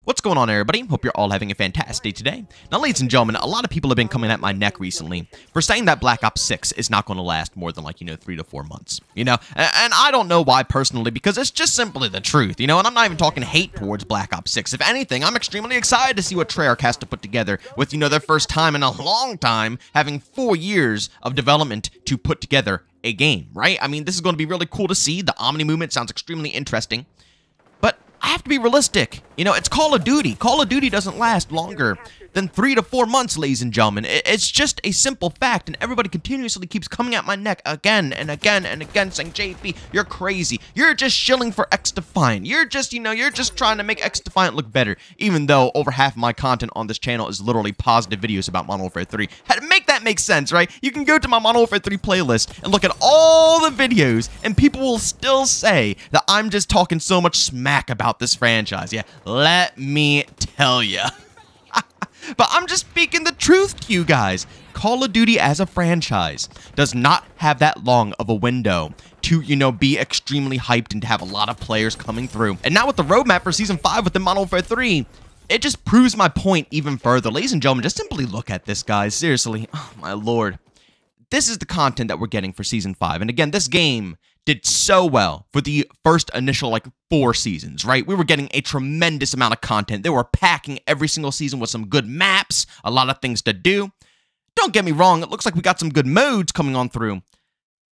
What's going on, everybody? Hope you're all having a fantastic day today. Now, ladies and gentlemen, a lot of people have been coming at my neck recently for saying that Black Ops 6 is not going to last more than, 3 to 4 months, And I don't know why, personally, because it's just simply the truth, And I'm not even talking hate towards Black Ops 6. If anything, I'm extremely excited to see what Treyarch has to put together with, their first time in a long time having 4 years of development to put together a game, right? I mean, this is going to be really cool to see. The Omni movement sounds extremely interesting. But I have to be realistic. It's Call of Duty. Call of Duty doesn't last longer than 3 to 4 months, ladies and gentlemen. It's just a simple fact, and everybody continuously keeps coming at my neck again and again and again saying, JB, you're crazy. You're just shilling for X-Defiant. You're just, you're just trying to make X-Defiant look better, even though over half of my content on this channel is literally positive videos about Modern Warfare 3. Make that make sense, right? You can go to my Modern Warfare 3 playlist and look at all the videos, and people will still say that I'm just talking so much smack about this franchise. Yeah, let me tell you. But I'm just speaking the truth to you guys. Call of Duty as a franchise does not have that long of a window to, be extremely hyped and to have a lot of players coming through. And now with the roadmap for Season 5 within Modern Warfare 3, it just proves my point even further. Ladies and gentlemen, just simply look at this, guys. Seriously. Oh, my lord. This is the content that we're getting for Season 5. And again, this game did so well for the first initial, 4 seasons, right? We were getting a tremendous amount of content. They were packing every single season with some good maps, a lot of things to do. Don't get me wrong, it looks like we got some good modes coming on through.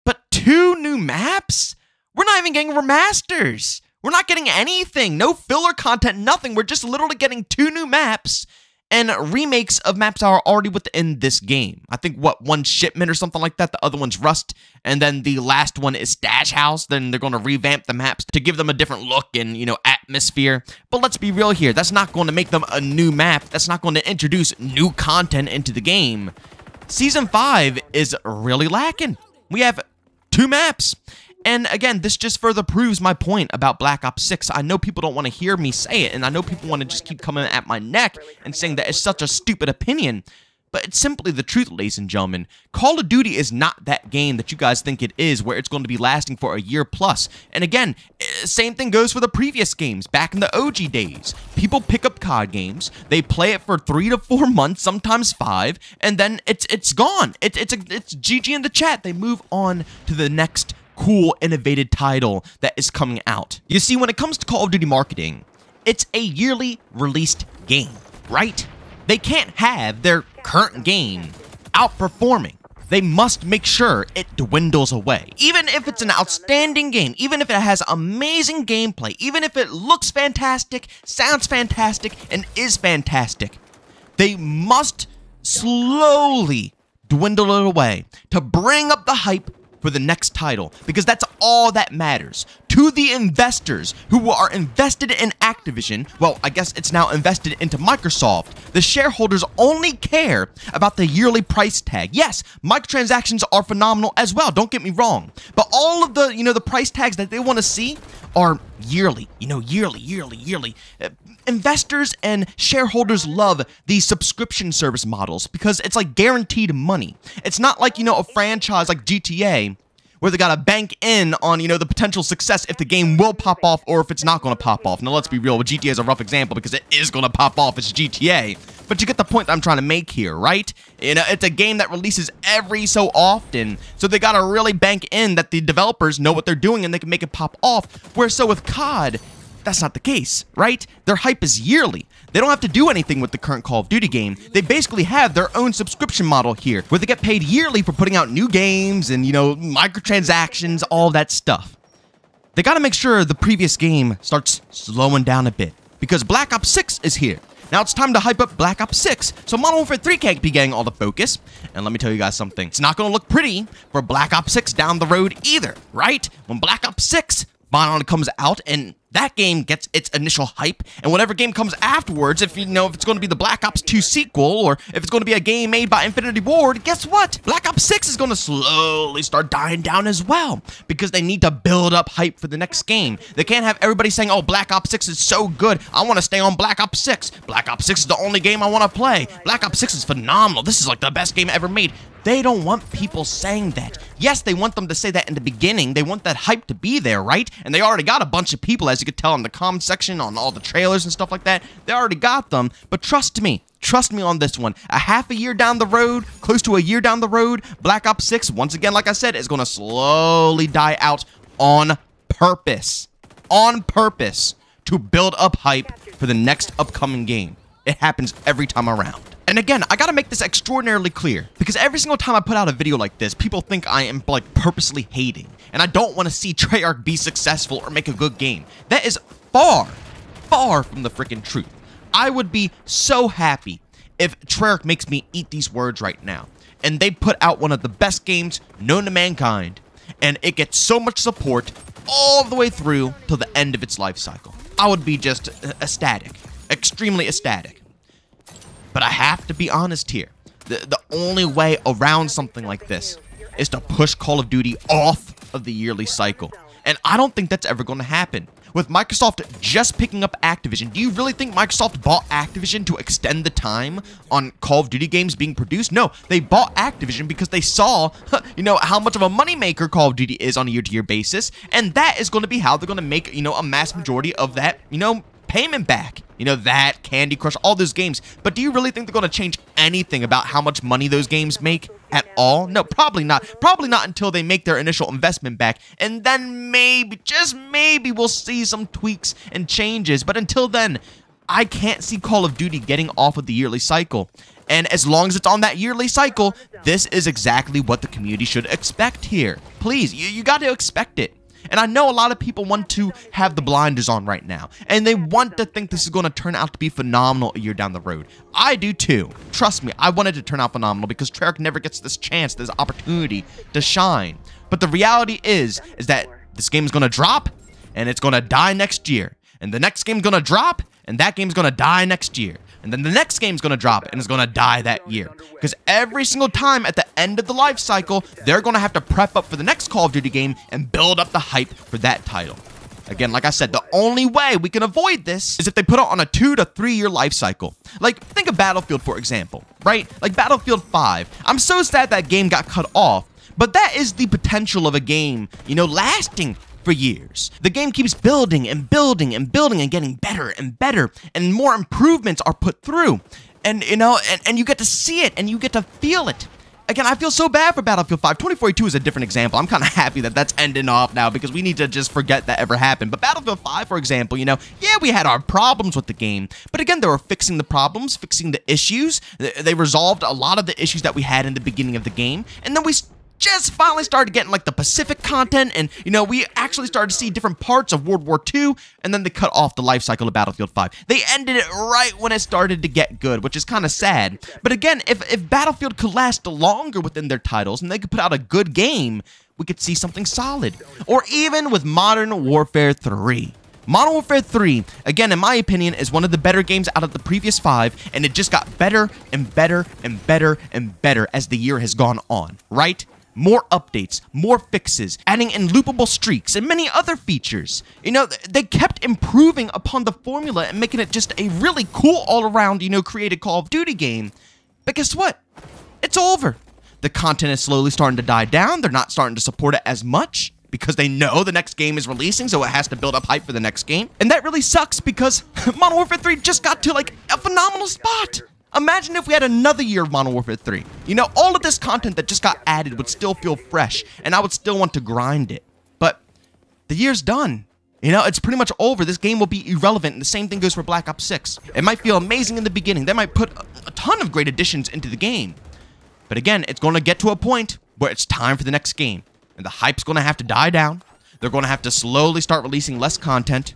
But 2 new maps? We're not even getting remasters. We're not getting anything. No filler content, nothing. We're just literally getting 2 new maps and remakes of maps that are already within this game. I think, one Shipment or something like that. The other one's Rust. And then the last one is Stash House. Then they're going to revamp the maps to give them a different look and, atmosphere. But let's be real here. That's not going to make them a new map. That's not going to introduce new content into the game. Season 5 is really lacking. We have 2 maps. And again, this just further proves my point about Black Ops 6. I know people don't want to hear me say it, and I know people want to just keep coming at my neck and saying that it's such a stupid opinion. But it's simply the truth, ladies and gentlemen. Call of Duty is not that game that you guys think it is, where it's going to be lasting for a year plus. And again, same thing goes for the previous games, back in the OG days. People pick up COD games, they play it for 3 to 4 months, sometimes 5, and then it's gone. It's GG in the chat. They move on to the next cool, innovative title that is coming out. You see, when it comes to Call of Duty marketing, it's a yearly released game, right? They can't have their current game outperforming. They must make sure it dwindles away. Even if it's an outstanding game, even if it has amazing gameplay, even if it looks fantastic, sounds fantastic, and is fantastic, they must slowly dwindle it away to bring up the hype for the next title, because that's all that matters. To the investors who are invested in Activision, well, I guess it's now invested into Microsoft, the shareholders only care about the yearly price tag. Yes, microtransactions are phenomenal as well, don't get me wrong, but all of the, the price tags that they want to see are yearly, yearly. Investors and shareholders love these subscription service models because it's like guaranteed money. It's not like, a franchise like GTA where they gotta bank in on, the potential success if the game will pop off or if it's not gonna pop off. Now, let's be real, GTA is a rough example because it is gonna pop off. It's GTA. But you get the point that I'm trying to make here, right? It's a game that releases every so often, so they gotta really bank in that the developers know what they're doing and they can make it pop off. Whereas so with COD, that's not the case, right? Their hype is yearly. They don't have to do anything with the current Call of Duty game. They basically have their own subscription model here, where they get paid yearly for putting out new games and, microtransactions, all that stuff. They gotta make sure the previous game starts slowing down a bit, because Black Ops 6 is here. Now it's time to hype up Black Ops 6, so Modern Warfare 3 can't be getting all the focus. And let me tell you guys something. It's not gonna look pretty for Black Ops 6 down the road either, right? When Black Ops 6 finally comes out and that game gets its initial hype, and whatever game comes afterwards, if it's going to be the Black Ops 2 sequel, or if it's going to be a game made by Infinity Ward, guess what? Black Ops 6 is going to slowly start dying down as well, because they need to build up hype for the next game. They can't have everybody saying, oh, Black Ops 6 is so good, I want to stay on Black Ops 6. Black Ops 6 is the only game I want to play. Black Ops 6 is phenomenal. This is like the best game ever made. They don't want people saying that. Yes, they want them to say that in the beginning. They want that hype to be there, right? And they already got a bunch of people, as you could tell in the comment section, on all the trailers and stuff like that. They already got them, but trust me on this one. A half a year down the road, close to a year down the road, Black Ops 6, once again, like I said, is going to slowly die out on purpose. On purpose. To build up hype for the next upcoming game. It happens every time around. And again, I gotta make this extraordinarily clear, because every single time I put out a video like this, people think I am, like, purposely hating, and I don't want to see Treyarch be successful or make a good game. That is far, far from the freaking truth. I would be so happy if Treyarch makes me eat these words right now, and they put out one of the best games known to mankind, and it gets so much support all the way through till the end of its life cycle. I would be just ecstatic, extremely ecstatic. But I have to be honest here. The only way around something like this is to push Call of Duty off of the yearly cycle. And I don't think that's ever going to happen. With Microsoft just picking up Activision, do you really think Microsoft bought Activision to extend the time on Call of Duty games being produced? No, they bought Activision because they saw, how much of a moneymaker Call of Duty is on a year-to-year basis, and that is going to be how they're going to make, a mass majority of that, payment back. That, Candy Crush, all those games. But do you really think they're going to change anything about how much money those games make at all? No, probably not. Probably not until they make their initial investment back. And then maybe, just maybe, we'll see some tweaks and changes. But until then, I can't see Call of Duty getting off of the yearly cycle. And as long as it's on that yearly cycle, this is exactly what the community should expect here. Please, you got to expect it. And I know a lot of people want to have the blinders on right now, and they want to think this is going to turn out to be phenomenal a year down the road. I do too. Trust me, I wanted to turn out phenomenal because Treyarch never gets this chance, this opportunity to shine. But the reality is that this game is going to drop, and it's going to die next year. And the next game's going to drop, and that game's going to die next year. And then the next game's going to drop, and it's going to die that year. Because every single time at the end of the life cycle, they're going to have to prep up for the next Call of Duty game and build up the hype for that title. Again, like I said, the only way we can avoid this is if they put it on a 2 to 3 year life cycle. Like, think of Battlefield, for example, right? Like Battlefield 5. I'm so sad that game got cut off, but that is the potential of a game, lasting for years. The game keeps building and building and building and getting better and better, and more improvements are put through. And, and you get to see it and you get to feel it. Again, I feel so bad for Battlefield 5. 2042 is a different example. I'm kind of happy that that's ending off now because we need to just forget that ever happened. But Battlefield 5, for example, yeah, we had our problems with the game. But again, they were fixing the problems, fixing the issues. They resolved a lot of the issues that we had in the beginning of the game. And then we just finally started getting like the Pacific content, and we actually started to see different parts of World War II, and then they cut off the life cycle of Battlefield 5. They ended it right when it started to get good, which is kind of sad. But again, if Battlefield could last longer within their titles and they could put out a good game, we could see something solid. Or even with Modern Warfare 3. Modern Warfare 3, again, in my opinion, is one of the better games out of the previous 5, and it just got better and better and better and better as the year has gone on, right? More updates, more fixes, adding in loopable streaks, and many other features. They kept improving upon the formula and making it just a really cool all-around, created Call of Duty game. But guess what? It's over. The content is slowly starting to die down. They're not starting to support it as much because they know the next game is releasing, so it has to build up hype for the next game. And that really sucks because Modern Warfare 3 just got to, like, a phenomenal spot. Imagine if we had another year of Modern Warfare 3. All of this content that just got added would still feel fresh, and I would still want to grind it. But the year's done. It's pretty much over. This game will be irrelevant, and the same thing goes for Black Ops 6. It might feel amazing in the beginning. They might put a ton of great additions into the game. But again, it's going to get to a point where it's time for the next game, and the hype's going to have to die down. They're going to have to slowly start releasing less content,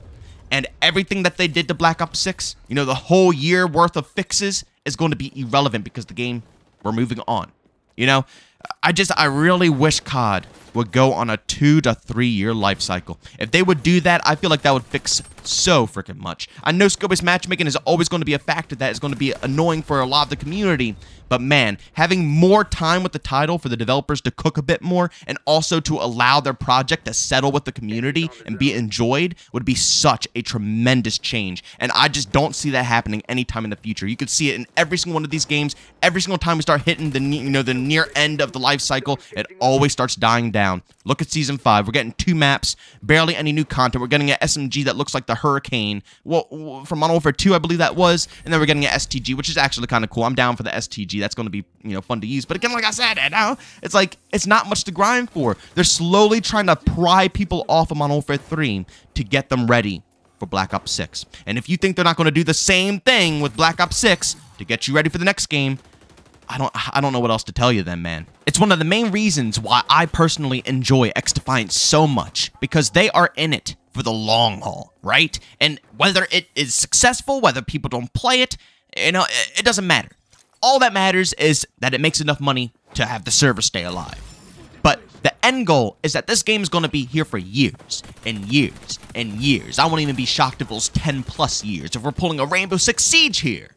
and everything that they did to Black Ops 6, the whole year worth of fixes, is going to be irrelevant because the game, we're moving on. I really wish COD would go on a 2 to 3 year life cycle. If they would do that, I feel like that would fix so freaking much. I know skill-based matchmaking is always going to be a factor that is going to be annoying for a lot of the community, but man, having more time with the title for the developers to cook a bit more and also to allow their project to settle with the community and be enjoyed would be such a tremendous change, and I just don't see that happening anytime in the future. You could see it in every single one of these games. Every single time we start hitting the the near end of the life cycle, it always starts dying down. Look at Season 5. We're getting 2 maps, barely any new content. We're getting an SMG that looks like the Hurricane. Well, from Modern Warfare 2, I believe that was. And then we're getting an STG, which is actually kind of cool. I'm down for the STG. That's going to be, fun to use. But again, like I said, it's like, it's not much to grind for. They're slowly trying to pry people off of Modern Warfare 3 to get them ready for Black Ops 6. And if you think they're not going to do the same thing with Black Ops 6 to get you ready for the next game, I don't know what else to tell you then, man. It's one of the main reasons why I personally enjoy XDefiant so much, because they are in it for the long haul, right? And whether it is successful, whether people don't play it, it doesn't matter. All that matters is that it makes enough money to have the server stay alive. But the end goal is that this game is going to be here for years and years and years. I won't even be shocked if it was 10+ years if we're pulling a Rainbow Six Siege here.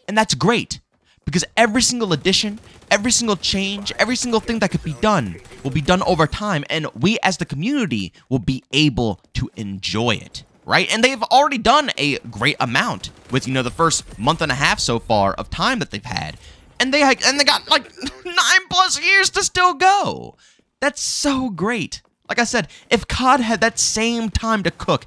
And that's great. Because every single addition, every single change, every single thing that could be done will be done over time, and we as the community will be able to enjoy it, right? And they've already done a great amount with, the first month and a half so far of time that they've had. And they got like 9+ years to still go. That's so great. Like I said, if COD had that same time to cook,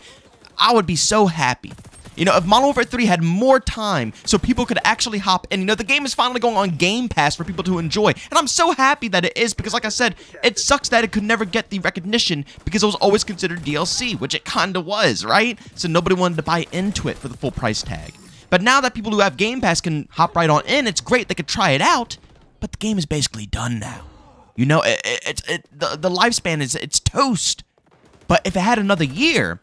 I would be so happy. If Modern Warfare 3 had more time so people could actually hop in, the game is finally going on Game Pass for people to enjoy. And I'm so happy that it is, because like I said, it sucks that it could never get the recognition because it was always considered DLC, which it kinda was, right? So nobody wanted to buy into it for the full price tag. But now that people who have Game Pass can hop right on in, it's great, they could try it out, but the game is basically done now. The lifespan it's toast. But if it had another year,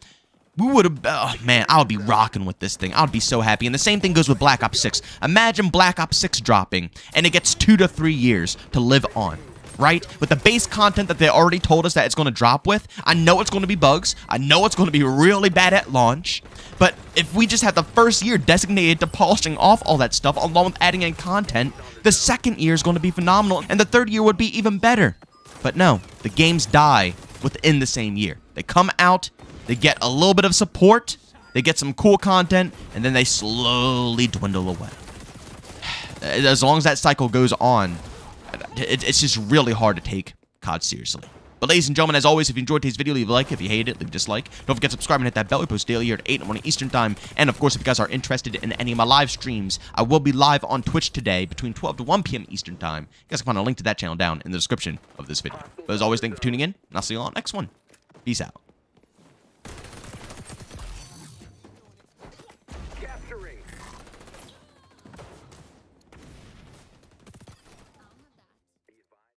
we would have, oh man, I would be rocking with this thing. I would be so happy. And the same thing goes with Black Ops 6. Imagine Black Ops 6 dropping, and it gets 2 to 3 years to live on, right? With the base content that they already told us that it's going to drop with, I know it's going to be bugs. I know it's going to be really bad at launch. But if we just have the first year designated to polishing off all that stuff, along with adding in content, the second year is going to be phenomenal, and the third year would be even better. But no, the games die within the same year. They come out, they get a little bit of support, they get some cool content, and then they slowly dwindle away. As long as that cycle goes on, it's just really hard to take COD seriously. But ladies and gentlemen, as always, if you enjoyed today's video, leave a like. If you hated it, leave a dislike. Don't forget to subscribe and hit that bell. We post daily here at 8 in the morning Eastern Time. And of course, if you guys are interested in any of my live streams, I will be live on Twitch today between 12 to 1 p.m. Eastern Time. You guys can find a link to that channel down in the description of this video. But as always, thank you for tuning in, and I'll see you all on the next one. Peace out.